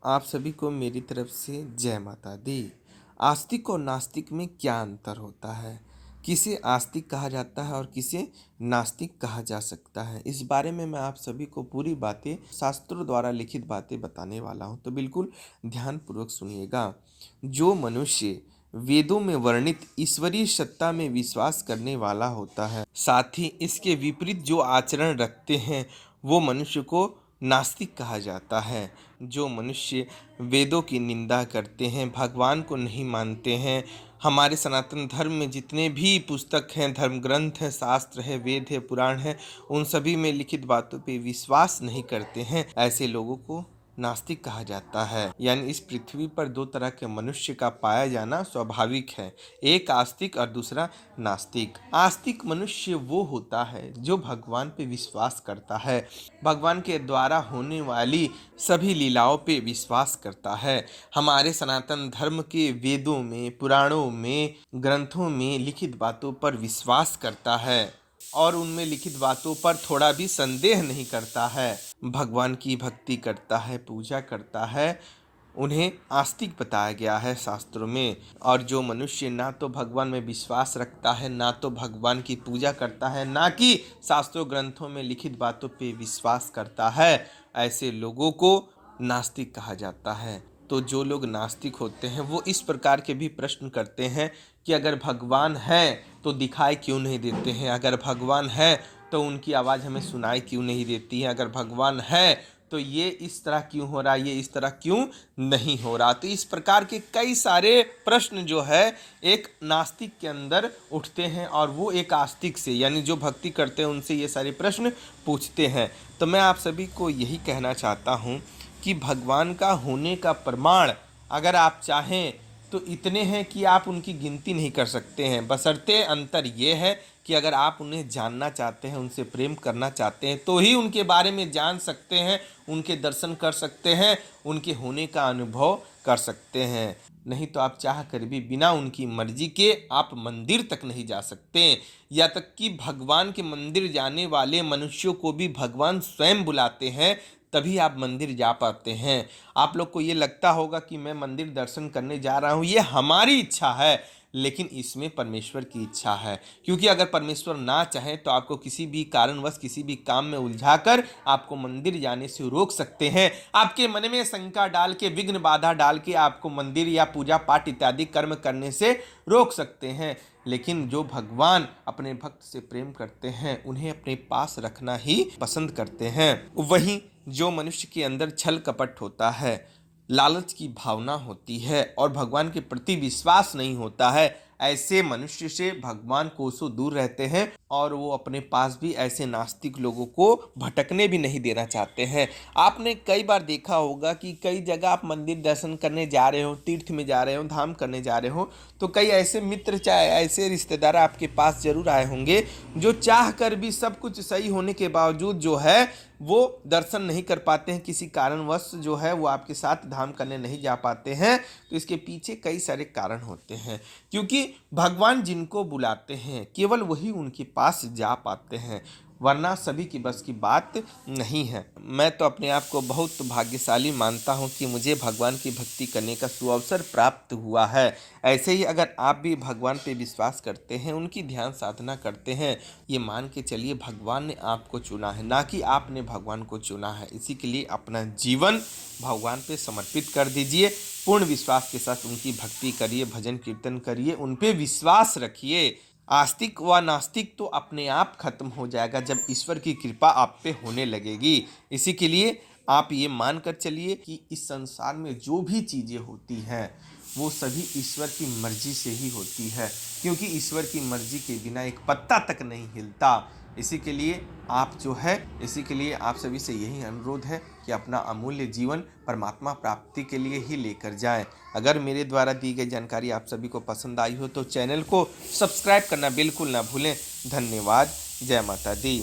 आप सभी को मेरी तरफ से जय माता दी। आस्तिक और नास्तिक में क्या अंतर होता है? किसे आस्तिक कहा जाता है और किसे नास्तिक कहा जा सकता है? इस बारे में मैं आप सभी को पूरी बातें, शास्त्रों द्वारा लिखित बातें बताने वाला हूँ, तो बिल्कुल ध्यानपूर्वक सुनिएगा। जो मनुष्य वेदों में वर्णित ईश्वरीय सत्ता में विश्वास करने वाला होता है, साथ ही इसके विपरीत जो आचरण रखते हैं, वो मनुष्य को नास्तिक कहा जाता है। जो मनुष्य वेदों की निंदा करते हैं, भगवान को नहीं मानते हैं, हमारे सनातन धर्म में जितने भी पुस्तक हैं, धर्म ग्रंथ हैं, शास्त्र है, वेद है, पुराण है, उन सभी में लिखित बातों पे विश्वास नहीं करते हैं, ऐसे लोगों को नास्तिक कहा जाता है। यानी इस पृथ्वी पर दो तरह के मनुष्य का पाया जाना स्वाभाविक है, एक आस्तिक और दूसरा नास्तिक। आस्तिक मनुष्य वो होता है जो भगवान पे विश्वास करता है, भगवान के द्वारा होने वाली सभी लीलाओं पे विश्वास करता है, हमारे सनातन धर्म के वेदों में, पुराणों में, ग्रंथों में लिखित बातों पर विश्वास करता है और उनमें लिखित बातों पर थोड़ा भी संदेह नहीं करता है, भगवान की भक्ति करता है, पूजा करता है, उन्हें आस्तिक बताया गया है शास्त्रों में। और जो मनुष्य ना तो भगवान में विश्वास रखता है, ना तो भगवान की पूजा करता है, ना कि शास्त्रों ग्रंथों में लिखित बातों पे विश्वास करता है, ऐसे लोगों को नास्तिक कहा जाता है। तो जो लोग नास्तिक होते हैं वो इस प्रकार के भी प्रश्न करते हैं कि अगर भगवान है तो दिखाई क्यों नहीं देते हैं, अगर भगवान है तो उनकी आवाज़ हमें सुनाई क्यों नहीं देती है, अगर भगवान है तो ये इस तरह क्यों हो रहा है, ये इस तरह क्यों नहीं हो रहा। तो इस प्रकार के कई सारे प्रश्न जो है एक नास्तिक के अंदर उठते हैं और वो एक आस्तिक से, यानी जो भक्ति करते हैं, उनसे ये सारे प्रश्न पूछते हैं। तो मैं आप सभी को यही कहना चाहता हूँ कि भगवान का होने का प्रमाण अगर आप चाहें तो इतने हैं कि आप उनकी गिनती नहीं कर सकते हैं, बशर्ते अंतर ये है कि अगर आप उन्हें जानना चाहते हैं, उनसे प्रेम करना चाहते हैं, तो ही उनके बारे में जान सकते हैं, उनके दर्शन कर सकते हैं, उनके होने का अनुभव कर सकते हैं। नहीं तो आप चाह कर भी बिना उनकी मर्जी के आप मंदिर तक नहीं जा सकते। या तक कि भगवान के मंदिर जाने वाले मनुष्यों को भी भगवान स्वयं बुलाते हैं, तभी आप मंदिर जा पाते हैं। आप लोग को ये लगता होगा कि मैं मंदिर दर्शन करने जा रहा हूँ, ये हमारी इच्छा है, लेकिन इसमें परमेश्वर की इच्छा है। क्योंकि अगर परमेश्वर ना चाहे तो आपको किसी भी कारणवश किसी भी काम में उलझाकर आपको मंदिर जाने से रोक सकते हैं, आपके मन में शंका डाल के, विघ्न बाधा डाल के आपको मंदिर या पूजा पाठ इत्यादि कर्म करने से रोक सकते हैं। लेकिन जो भगवान अपने भक्त से प्रेम करते हैं, उन्हें अपने पास रखना ही पसंद करते हैं। वहीं जो मनुष्य के अंदर छल कपट होता है, लालच की भावना होती है और भगवान के प्रति विश्वास नहीं होता है, ऐसे मनुष्य से भगवान कोसों दूर रहते हैं और वो अपने पास भी ऐसे नास्तिक लोगों को भटकने भी नहीं देना चाहते हैं। आपने कई बार देखा होगा कि कई जगह आप मंदिर दर्शन करने जा रहे हो, तीर्थ में जा रहे हो, धाम करने जा रहे हो, तो कई ऐसे मित्र, चाहे ऐसे रिश्तेदार आपके पास जरूर आए होंगे जो चाह कर भी, सब कुछ सही होने के बावजूद जो है वो दर्शन नहीं कर पाते हैं, किसी कारणवश जो है वो आपके साथ धाम करने नहीं जा पाते हैं। तो इसके पीछे कई सारे कारण होते हैं, क्योंकि भगवान जिनको बुलाते हैं केवल वही उनके पास जा पाते हैं, वरना सभी की बस की बात नहीं है। मैं तो अपने आप को बहुत भाग्यशाली मानता हूँ कि मुझे भगवान की भक्ति करने का सुअवसर प्राप्त हुआ है। ऐसे ही अगर आप भी भगवान पे विश्वास करते हैं, उनकी ध्यान साधना करते हैं, ये मान के चलिए भगवान ने आपको चुना है, ना कि आपने भगवान को चुना है। इसी के लिए अपना जीवन भगवान पे समर्पित कर दीजिए, पूर्ण विश्वास के साथ उनकी भक्ति करिए, भजन कीर्तन करिए, उन पे विश्वास रखिए। आस्तिक व नास्तिक तो अपने आप खत्म हो जाएगा जब ईश्वर की कृपा आप पे होने लगेगी। इसी के लिए आप ये मान कर चलिए कि इस संसार में जो भी चीज़ें होती हैं वो सभी ईश्वर की मर्जी से ही होती है, क्योंकि ईश्वर की मर्जी के बिना एक पत्ता तक नहीं हिलता। इसी के लिए इसी के लिए आप सभी से यही अनुरोध है कि अपना अमूल्य जीवन परमात्मा प्राप्ति के लिए ही लेकर जाएं। अगर मेरे द्वारा दी गई जानकारी आप सभी को पसंद आई हो तो चैनल को सब्सक्राइब करना बिल्कुल ना भूलें। धन्यवाद। जय माता दी।